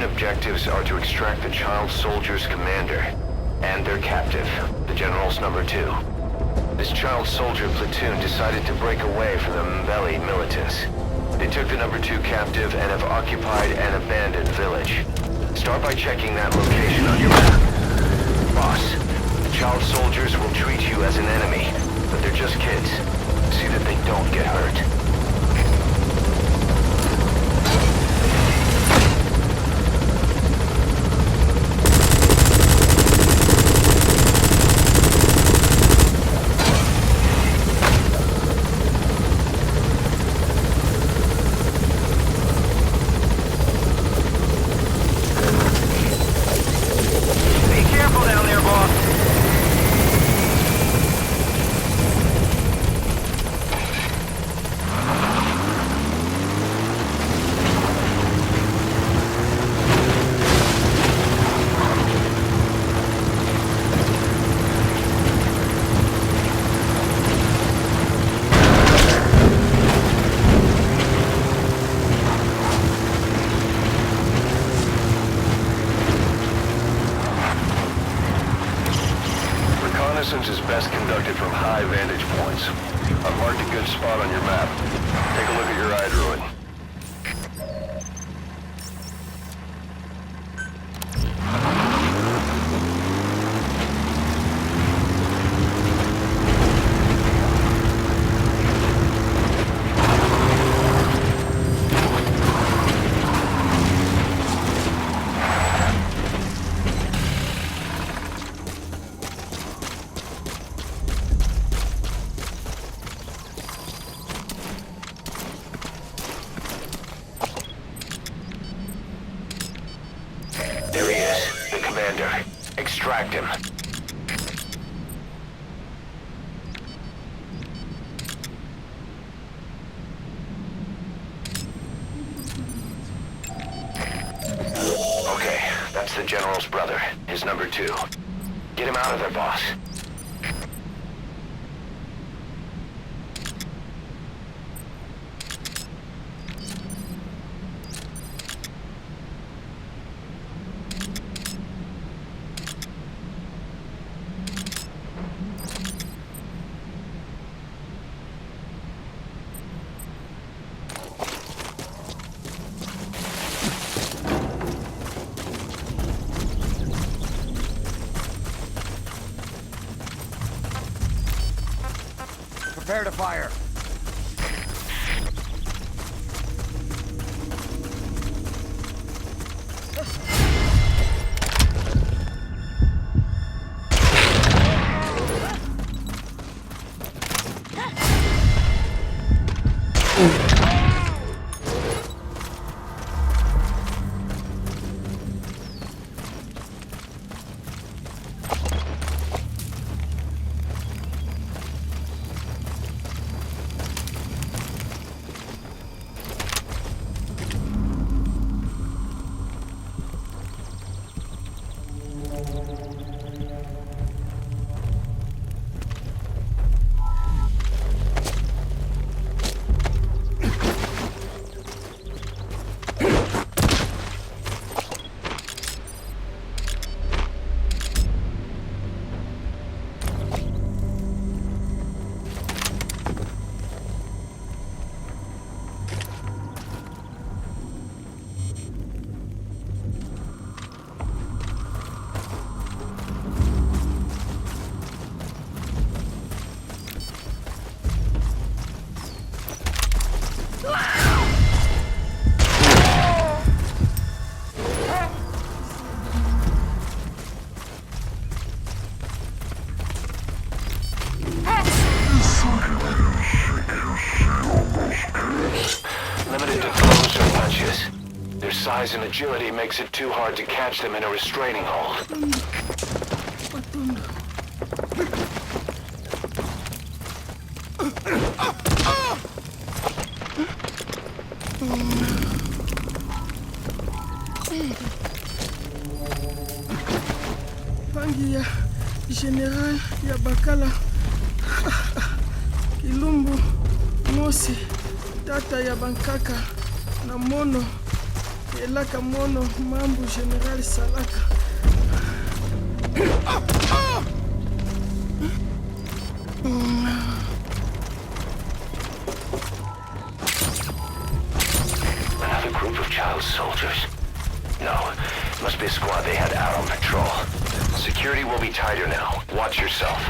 objectives are to extract the child soldier's commander and their captive, the General's number 2. This child soldier platoon decided to break away from the Mbeli militants. They took the number 2 captive and have occupied an abandoned village. Start by checking that location on your map. Boss, the child soldiers will treat you as an enemy, but they're just kids. See that they don't get hurt. Reconnaissance is best conducted from high vantage points. I've marked a good spot on your map. Take a look at your eye druid. There he is, the commander. Extract him. Okay, that's the General's brother, his number 2. Get him out of there, boss. Prepare to fire. Limited to throws or punches. Their size and agility makes it too hard to catch them in a restraining hold. Pangi ya General ya Bakala Kilumbu Mosi Tata ya Bankaka na Mono Elaka mono mambo General Salaka. Another group of child soldiers. No, must be a squad they had out on patrol. Security will be tighter now. Watch yourself.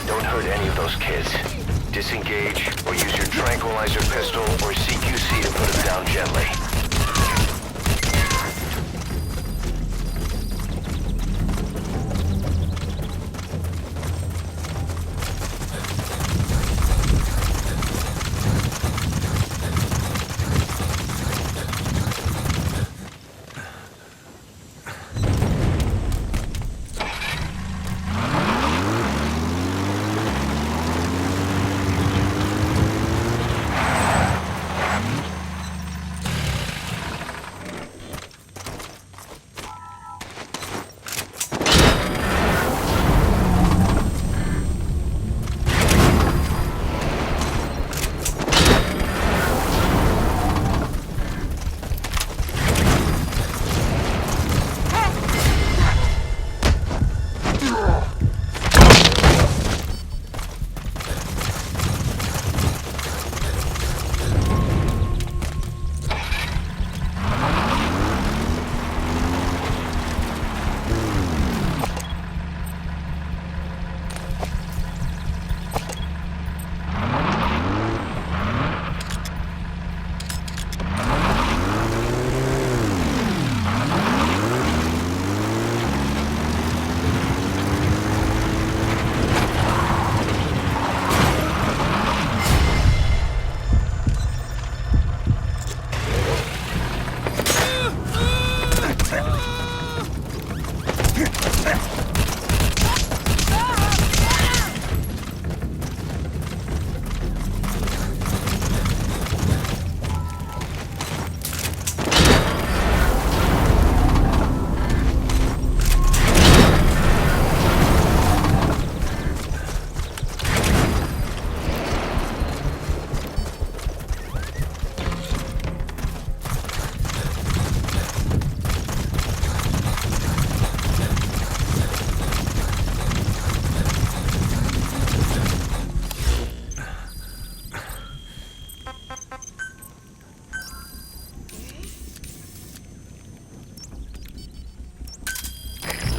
Don't hurt any of those kids. Disengage, or use your tranquilizer pistol or CQC to put them down gently.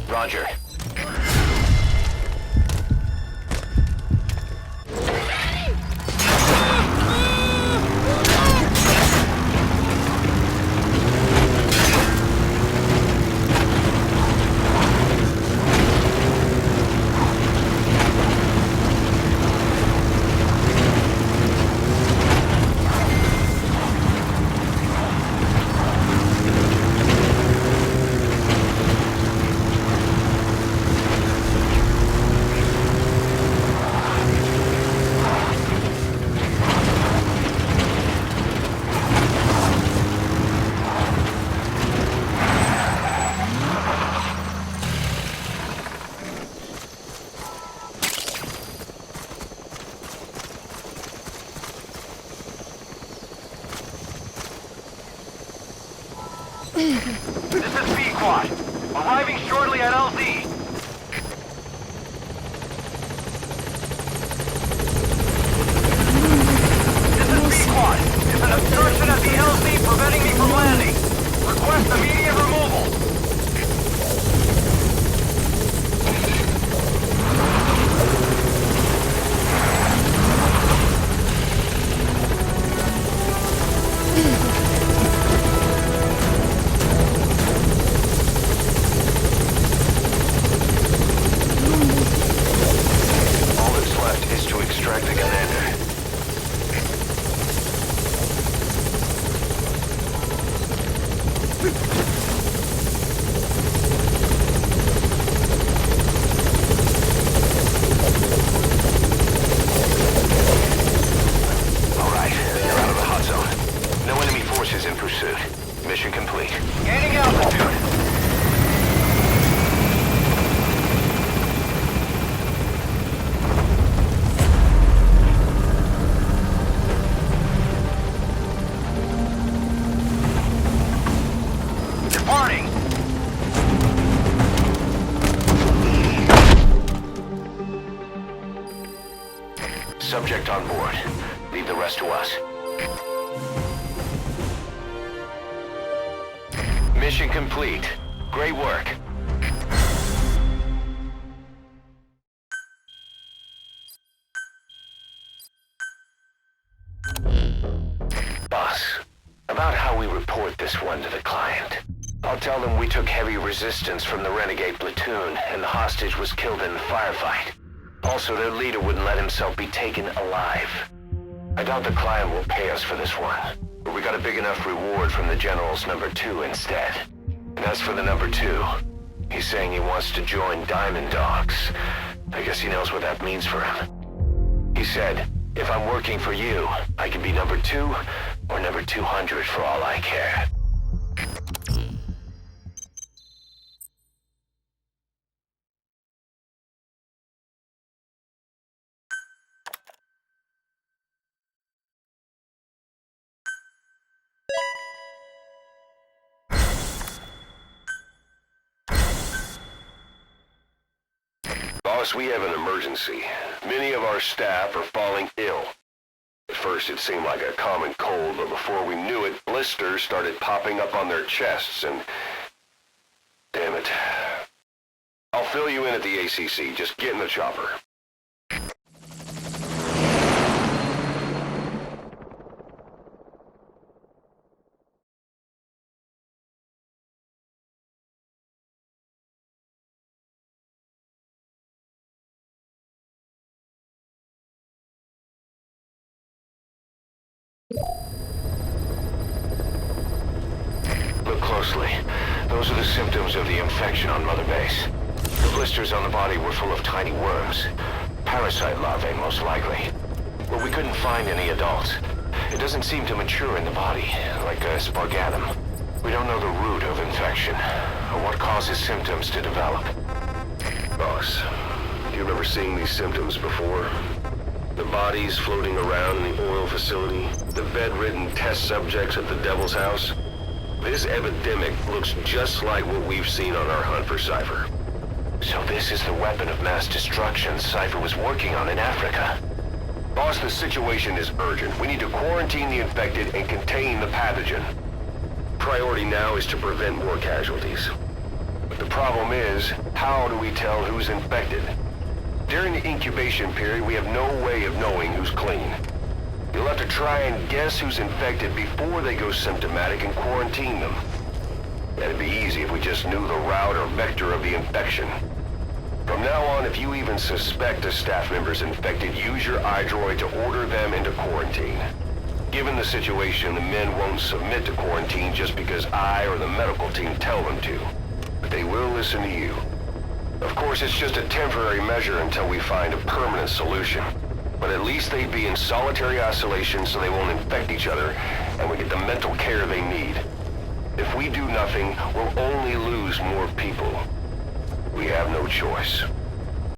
Roger. This is B-Quad. Arriving shortly at LZ. This is B-Quad. There's an obstruction at the LZ preventing me from landing. Request immediate removal. All that's left is to extract the commander. All right, you're out of the hot zone. No enemy forces in pursuit. Mission complete. Gaining altitude. Departing. Subject on board. Leave the rest to us. Mission complete. Great work. Boss, about how we report this one to the client. I'll tell them we took heavy resistance from the renegade platoon and the hostage was killed in the firefight. Also, their leader wouldn't let himself be taken alive. I doubt the client will pay us for this one, but we got a big enough reward from the General's number 2 instead. And as for the number 2, he's saying he wants to join Diamond Dogs. I guess he knows what that means for him. He said, if I'm working for you, I can be number 2 or number 200 for all I care. Boss, we have an emergency. Many of our staff are falling ill. At first it seemed like a common cold, but before we knew it, blisters started popping up on their chests and... Damn it. I'll fill you in at the ACC. Just get in the chopper. Look closely. Those are the symptoms of the infection on Mother Base. The blisters on the body were full of tiny worms. Parasite larvae, most likely. But we couldn't find any adults. It doesn't seem to mature in the body, like a spargatum. We don't know the root of infection, or what causes symptoms to develop. Boss, do you remember seeing these symptoms before? The bodies floating around in the oil facility, the bedridden test subjects at the Devil's House. This epidemic looks just like what we've seen on our hunt for Cypher. So this is the weapon of mass destruction Cypher was working on in Africa. Boss, the situation is urgent. We need to quarantine the infected and contain the pathogen. Priority now is to prevent more casualties. But the problem is, how do we tell who's infected? During the incubation period, we have no way of knowing who's clean. You'll have to try and guess who's infected before they go symptomatic and quarantine them. That'd be easy if we just knew the route or vector of the infection. From now on, if you even suspect a staff member's infected, use your iDroid to order them into quarantine. Given the situation, the men won't submit to quarantine just because I or the medical team tell them to. But they will listen to you. Of course, it's just a temporary measure until we find a permanent solution. But at least they'd be in solitary isolation so they won't infect each other, and we get the mental care they need. If we do nothing, we'll only lose more people. We have no choice.